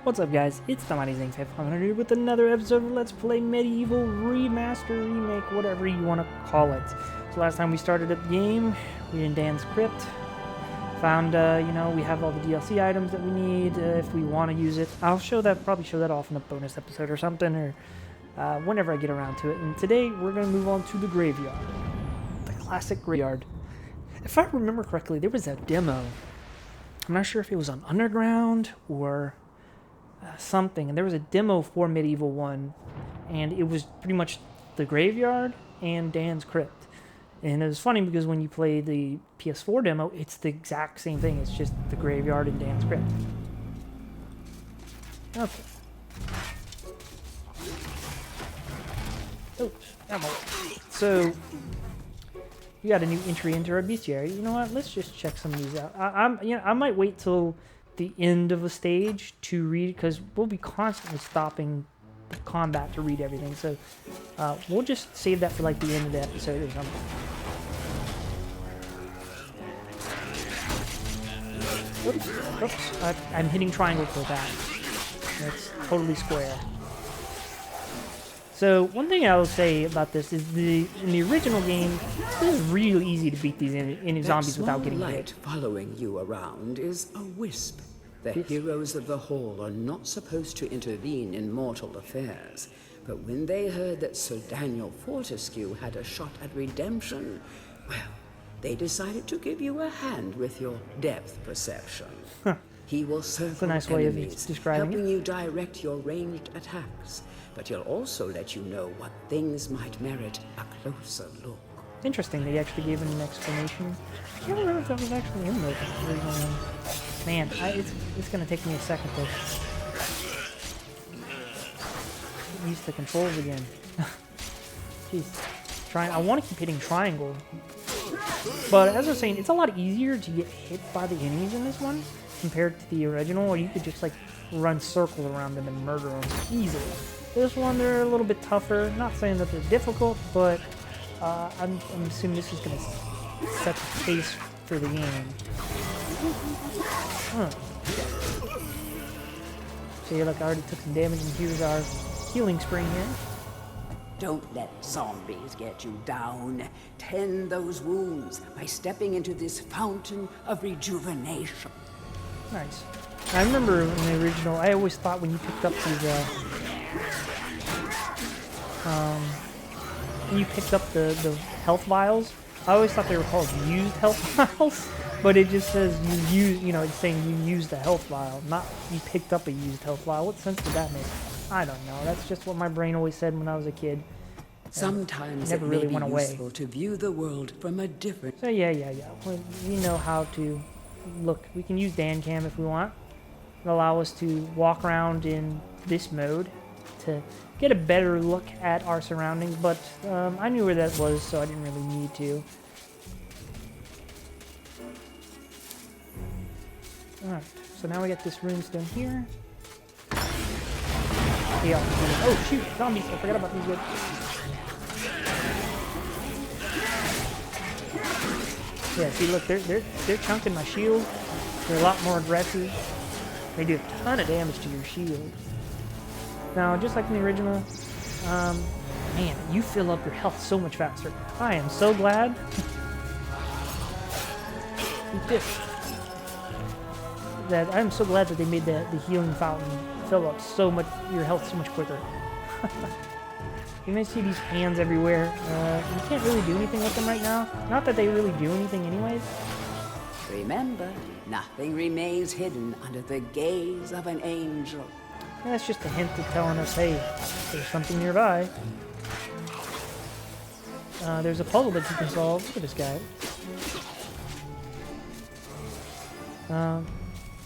What's up, guys? It's the Mighty Zing 500 here with another episode of Let's Play MediEvil Remaster, Remake, whatever you want to call it. So last time we started up the game, we were in Dan's crypt. Found, we have all the DLC items that we need if we want to use it. I'll probably show that off in a bonus episode or something, or whenever I get around to it. And today, we're going to move on to the graveyard. The classic graveyard. If I remember correctly, there was a demo. I'm not sure if it was on Underground or something, and there was a demo for MediEvil 1, and it was pretty much the graveyard and Dan's crypt. And it was funny because when you play the PS4 demo, it's the exact same thing. It's just the graveyard and Dan's crypt. Okay. Oops. So, you got a new entry into our bestiary. You know what? Let's just check some of these out. I might wait till the end of a stage to read, because we'll be constantly stopping the combat to read everything. So we'll just save that for like the end of the episode or something. Oops. I'm hitting triangle for that. That's totally square. So one thing I will say about this is in the original game, it was really easy to beat these zombies without getting hit. Following you around is a wisp. The heroes of the Hall are not supposed to intervene in mortal affairs, but when they heard that Sir Daniel Fortescue had a shot at redemption, well, they decided to give you a hand with your depth perception. Huh. He will circle That's a nice way of enemies, describing helping you direct your ranged attacks. But he'll also let you know what things might merit a closer look. Interesting, they actually gave an explanation. I can't remember if that was actually in the original one. Man, it's going to take me a second to get used to controls again. Jeez. I want to keep hitting triangle. But as I was saying, it's a lot easier to get hit by the enemies in this one compared to the original, where you could just like run circles around them and murder them easily. This one, they're a little bit tougher. Not saying that they're difficult, but I'm assuming this is going to set the pace for the game. Huh. See, look, I already took some damage, and here's our healing spring here. Don't let zombies get you down. Tend those wounds by stepping into this fountain of rejuvenation. Nice. I remember in the original, I always thought when you picked up these, when you picked up the health vials, I always thought they were called used health vials, but it just says you use, it's saying you used the health vial, not you picked up a used health vial. What sense did that make? I don't know. That's just what my brain always said when I was a kid. Sometimes it never really went away. Useful to view the world from a different. So yeah. Well, we know how to look. We can use Dan Cam if we want. It'll allow us to walk around in this mode to get a better look at our surroundings, but I knew where that was, so I didn't really need to. Alright, so now we got this runestone here. Yeah. Oh shoot, zombies! I forgot about these guys. Yeah, see, look, they're chunking my shield. They're a lot more aggressive. They do a ton of damage to your shield. Now, just like in the original, man, you fill up your health so much faster. I am so glad. I'm so glad that they made the healing fountain fill up your health so much quicker. You may see these hands everywhere. You can't really do anything with them right now. Not that they really do anything anyways. Remember, nothing remains hidden under the gaze of an angel. That's just a hint of telling us, hey, there's something nearby. There's a puzzle that you can solve. Look at this guy.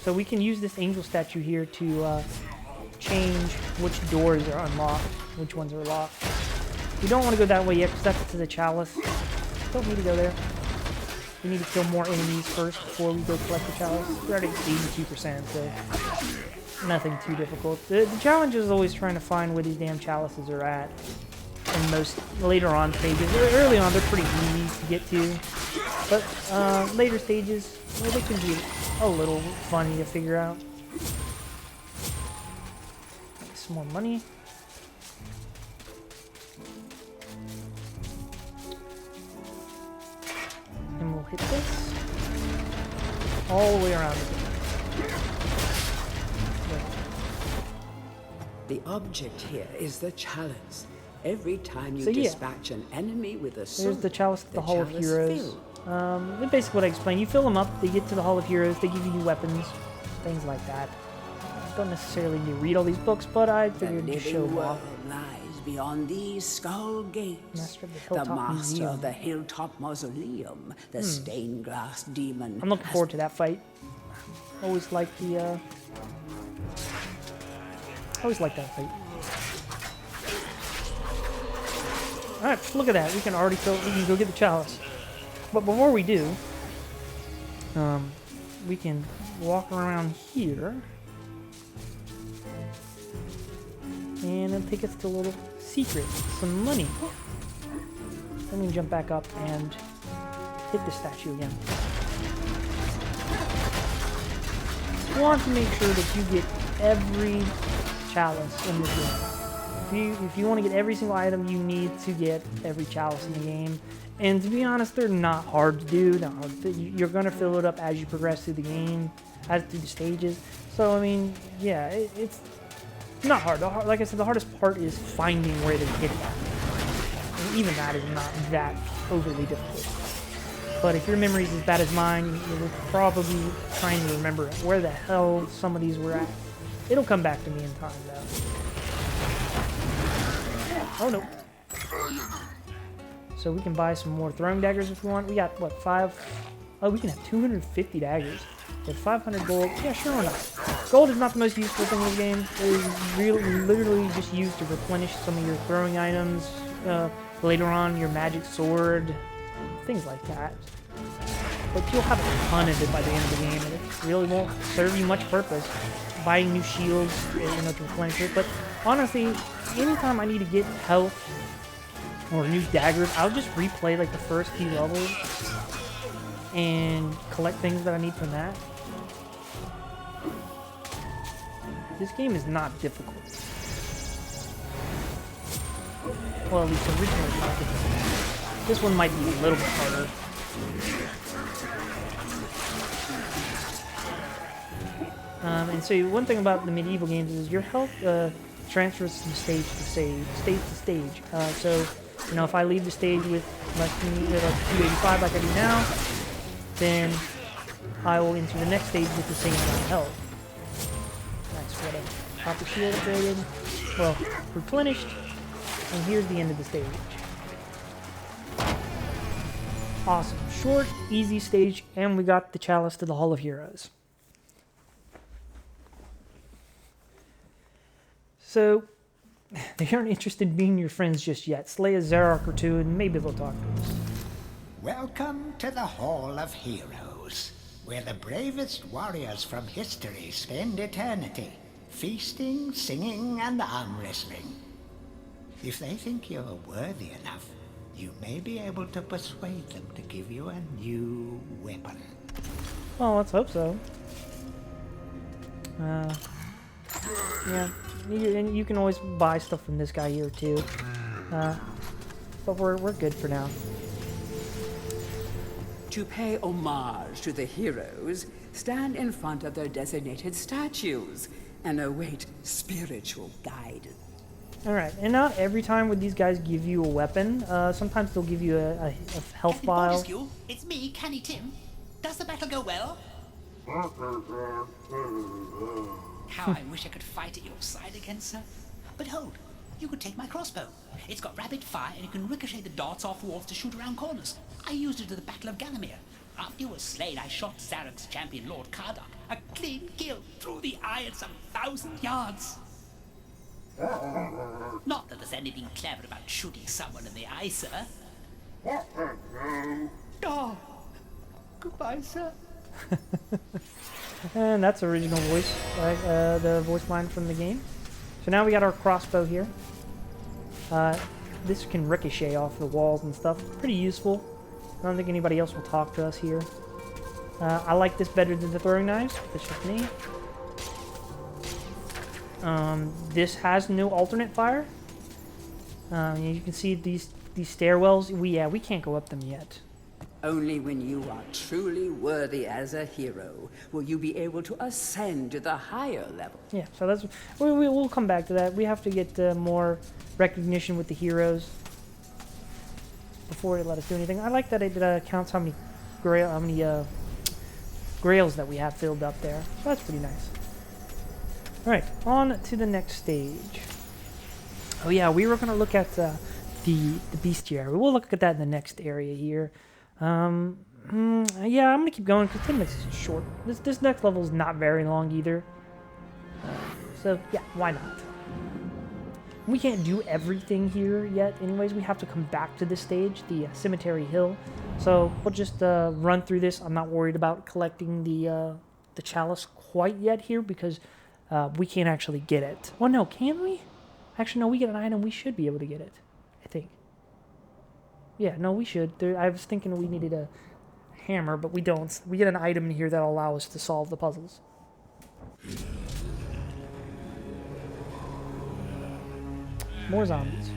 So we can use this angel statue here to change which doors are unlocked, which ones are locked. We don't want to go that way yet, because that's to the chalice. Don't need to go there. We need to kill more enemies first before we go collect the chalice. We're already at 82%, so nothing too difficult. The challenge is always trying to find where these damn chalices are at. In most later on stages. Early on, they're pretty easy to get to. But later stages, well, they can be a little funny to figure out. some more money. And we'll hit this all the way around again. The object here is the chalice. Every time you So, yeah. dispatch an enemy with a There's sword, the chalice to the Hall of chalice Heroes. fills. Basically what I explained. You fill them up, they get to the Hall of Heroes, they give you weapons, things like that. Don't necessarily need to read all these books, but I The figured to show living them world off. lies beyond these skull gates. Master of the The Hilltop master Museum. of the Hilltop Mausoleum, the stained glass demon. I'm looking has forward to that fight. Always like the, always like that fight. Alright, look at that. We can already we can go get the chalice. But before we do, we can walk around here. And it'll take us to a little secret. Some money. Then we can jump back up and hit the statue again. You want to make sure that you get every chalice in this game. If you want to get every single item, you need to get every chalice in the game. And to be honest, they're not hard to do. You're going to fill it up as you progress through the game, through the stages. So, I mean, yeah, it's not hard. Like I said, the hardest part is finding where they hit it. And even that is not that overly difficult. But if your memory is as bad as mine, you're probably trying to remember where the hell some of these were at. It'll come back to me in time, though. Oh no. So we can buy some more throwing daggers if we want. We got, what, 5? Oh, we can have 250 daggers. We have 500 gold. Yeah, sure, why not? Gold is not the most useful thing in the game. It is literally just used to replenish some of your throwing items. Later on, your magic sword. Things like that. But you'll have a ton of it by the end of the game, and it really won't serve you much purpose. Buying new shields, to replenish it. But honestly, anytime I need to get health or new daggers, I'll just replay like the first few levels and collect things that I need from that. This game is not difficult. Well, at least originally it's not difficult. This one might be a little bit harder. And so one thing about the medieval games is your health transfers from stage to stage. So, you know, if I leave the stage with like 285 like I do now, then I will enter the next stage with the same amount of health. Nice, what a copper shield upgraded. Well, replenished, and here's the end of the stage. Awesome. Short, easy stage, and we got the chalice to the Hall of Heroes. So, they aren't interested in being your friends just yet. Slay a Zarok or two, and maybe they'll talk to us. Welcome to the Hall of Heroes, where the bravest warriors from history spend eternity, feasting, singing, and arm wrestling. If they think you're worthy enough, you may be able to persuade them to give you a new weapon. Well, let's hope so. Yeah, and you can always buy stuff from this guy here too. But we're good for now. To pay homage to the heroes, stand in front of their designated statues and await spiritual guidance. Alright, and not every time would these guys give you a weapon. Sometimes they'll give you a health Captain vial. Fortescue, it's me, Canny Tim. Does the battle go well? How I wish I could fight at your side again, sir. But hold, you could take my crossbow. It's got rapid fire and you can ricochet the darts off walls to shoot around corners. I used it at the Battle of Ganymede. After you were slain, I shot Zarok's champion, Lord Kardok. A clean kill through the eye at some 1,000 yards. Not that there's anything clever about shooting someone in the eye, sir. Oh, goodbye, sir. And that's original voice, the voice line from the game. So now we got our crossbow here. This can ricochet off the walls and stuff. Pretty useful. I don't think anybody else will talk to us here. I like this better than the throwing knives. That's just me. This has no alternate fire. You can see these stairwells. We can't go up them yet. Only when you are truly worthy as a hero will you be able to ascend to the higher level. Yeah, so that's we'll come back to that. We have to get more recognition with the heroes before they let us do anything. I like that it counts how many grails that we have filled up there. So that's pretty nice. All right, on to the next stage. Oh yeah, we were gonna look at the bestiary. We'll look at that in the next area here. Yeah, I'm gonna keep going because 10 minutes is short. This next level is not very long either. So yeah, why not? We can't do everything here yet. Anyways, we have to come back to this stage, the Cemetery Hill. So we'll just run through this. I'm not worried about collecting the chalice quite yet here because we can't actually get it. Well, no, can we? Actually, no, we get an item. We should be able to get it, I think. Yeah, no, we should. I was thinking we needed a hammer, but we don't. We get an item in here that'll allow us to solve the puzzles. More zombies.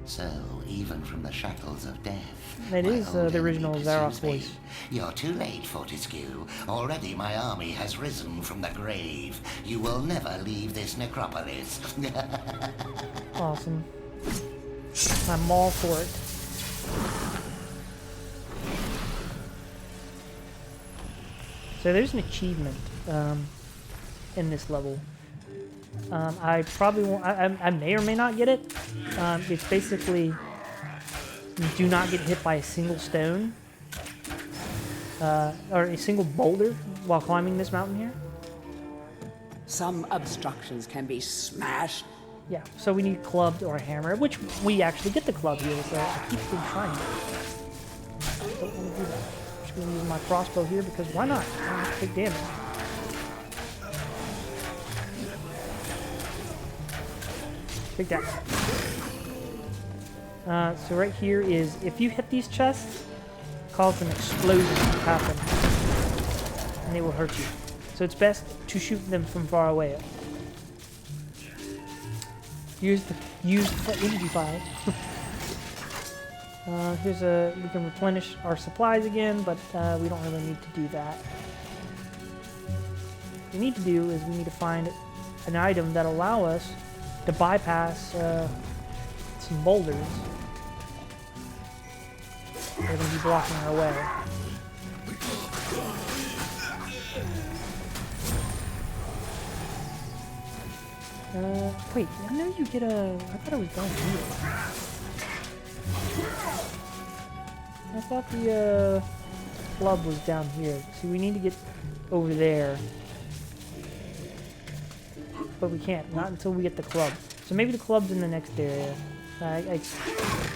So, even from the shackles of death... That is the original Zarok voice. voice. You're too late, Fortescue. Already my army has risen from the grave. You will never leave this necropolis. Awesome. I'm all for it. So there's an achievement in this level. I probably won't. I may or may not get it. It's basically do not get hit by a single stone or a single boulder while climbing this mountain here. Some obstructions can be smashed. Yeah, so we need club or a hammer, which we actually get the club here, so I keep trying. I don't want to do that. I'm just going to use my crossbow here because why not? I don't have to take damage. Take that. So right here is, if you hit these chests, cause an explosion to happen, and they will hurt you. So it's best to shoot them from far away. Use energy fire. We can replenish our supplies again, but we don't really need to do that. What we need to do is we need to find an item that allow us to bypass some boulders. They're going to be blocking our way. Wait, I know you get a... I thought it was down here. I thought the club was down here. See, we need to get over there. But we can't. Not until we get the club. So maybe the club's in the next area. I could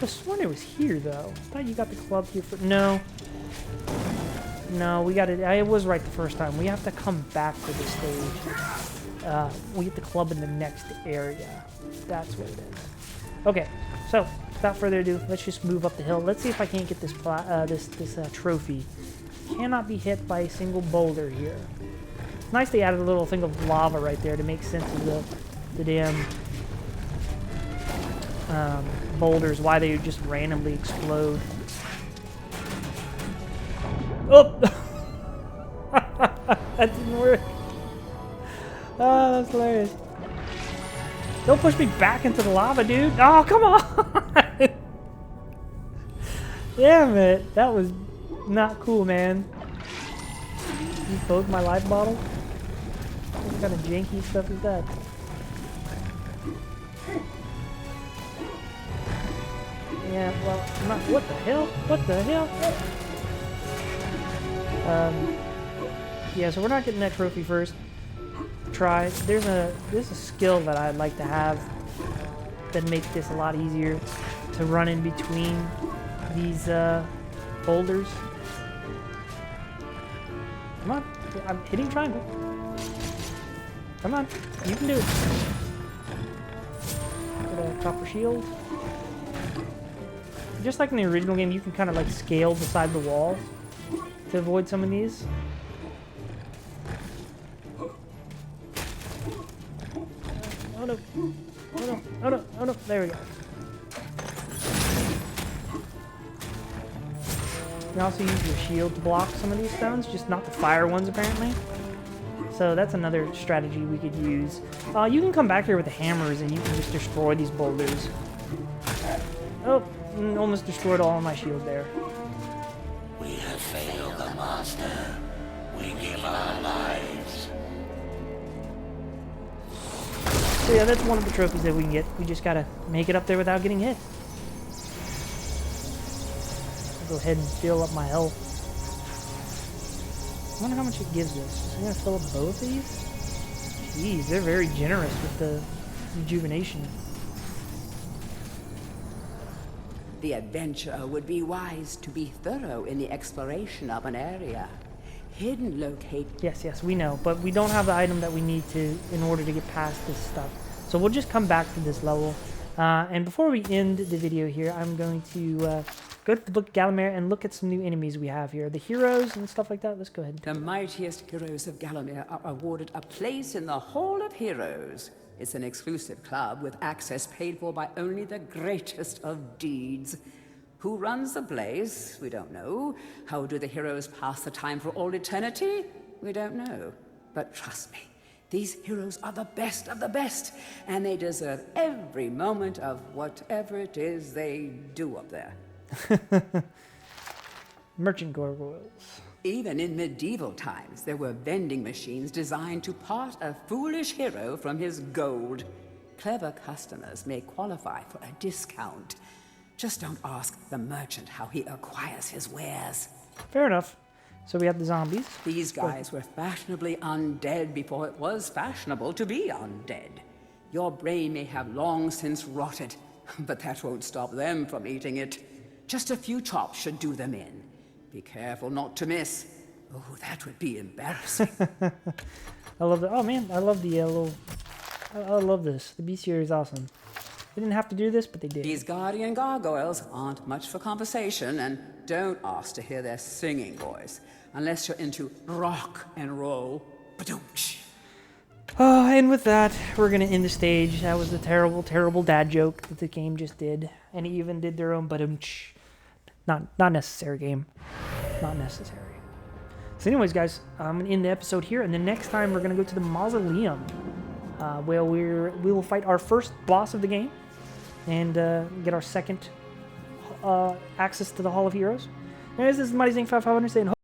have sworn it was here, though. I thought you got the club here for... No. No, we got it. I was right the first time. We have to come back to this stage. We get the club in the next area. That's what it is. Okay, so without further ado, let's just move up the hill. Let's see if I can't get this trophy. Cannot be hit by a single boulder here. It's nice they added a little thing of lava right there to make sense of the damn boulders, why they just randomly explode. Oh! That didn't work. Oh, that's hilarious. Don't push me back into the lava, dude. Oh, come on. Damn it. That was not cool, man. You closed my life bottle? What kind of janky stuff is that? Yeah, well, I'm not... What the hell? What the hell? Yeah, so we're not getting that trophy first. Try. There's a skill that I'd like to have that make this a lot easier to run in between these boulders. Come on, I'm hitting triangle. Come on, you can do it. Get a copper shield. Just like in the original game, you can kind of like scale the side of the wall to avoid some of these. Oh no. Oh no. Oh no. Oh no. There we go. You can also use your shield to block some of these stones, just not the fire ones apparently. So that's another strategy we could use. You can come back here with the hammers and you can just destroy these boulders. Oh, almost destroyed all of my shield there. We have failed the master. We give our lives. So yeah, that's one of the trophies that we can get. We just gotta make it up there without getting hit. I'll go ahead and fill up my health. I wonder how much it gives us. Is it gonna fill up both of these? Jeez, they're very generous with the rejuvenation. The adventurer would be wise to be thorough in the exploration of an area. Hidden locate... Yes, we know, but we don't have the item that we need to in order to get past this stuff. So we'll just come back to this level. And before we end the video here, I'm going to go to the Book of Gallowmere and look at some new enemies we have here. The heroes and stuff like that. Let's go ahead. The mightiest heroes of Gallowmere are awarded a place in the Hall of Heroes. It's an exclusive club with access paid for by only the greatest of deeds. Who runs the place? We don't know. How do the heroes pass the time for all eternity? We don't know. But trust me, these heroes are the best of the best, and they deserve every moment of whatever it is they do up there. Merchant gargoyles. Even in medieval times, there were vending machines designed to part a foolish hero from his gold. Clever customers may qualify for a discount. Just don't ask the merchant how he acquires his wares. Fair enough. So we have the zombies. These guys were fashionably undead before it was fashionable to be undead. Your brain may have long since rotted, but that won't stop them from eating it. Just a few chops should do them in. Be careful not to miss. Oh, that would be embarrassing. I love the... Oh, man. I love the little... I love this. The bestiary is awesome. They didn't have to do this, but they did. These guardian gargoyles aren't much for conversation, and don't ask to hear their singing voice, unless you're into rock and roll. Ba-doom-tsh. Oh, and with that, we're going to end the stage. That was the terrible, terrible dad joke that the game just did. And it even did their own ba-doom-tsh. Not necessary, game. Not necessary. So anyways, guys, I'm going to end the episode here, and the next time we're going to go to the Mausoleum, where we will fight our first boss of the game, and get our second access to the Hall of Heroes. Anyways, this is MediEvil saying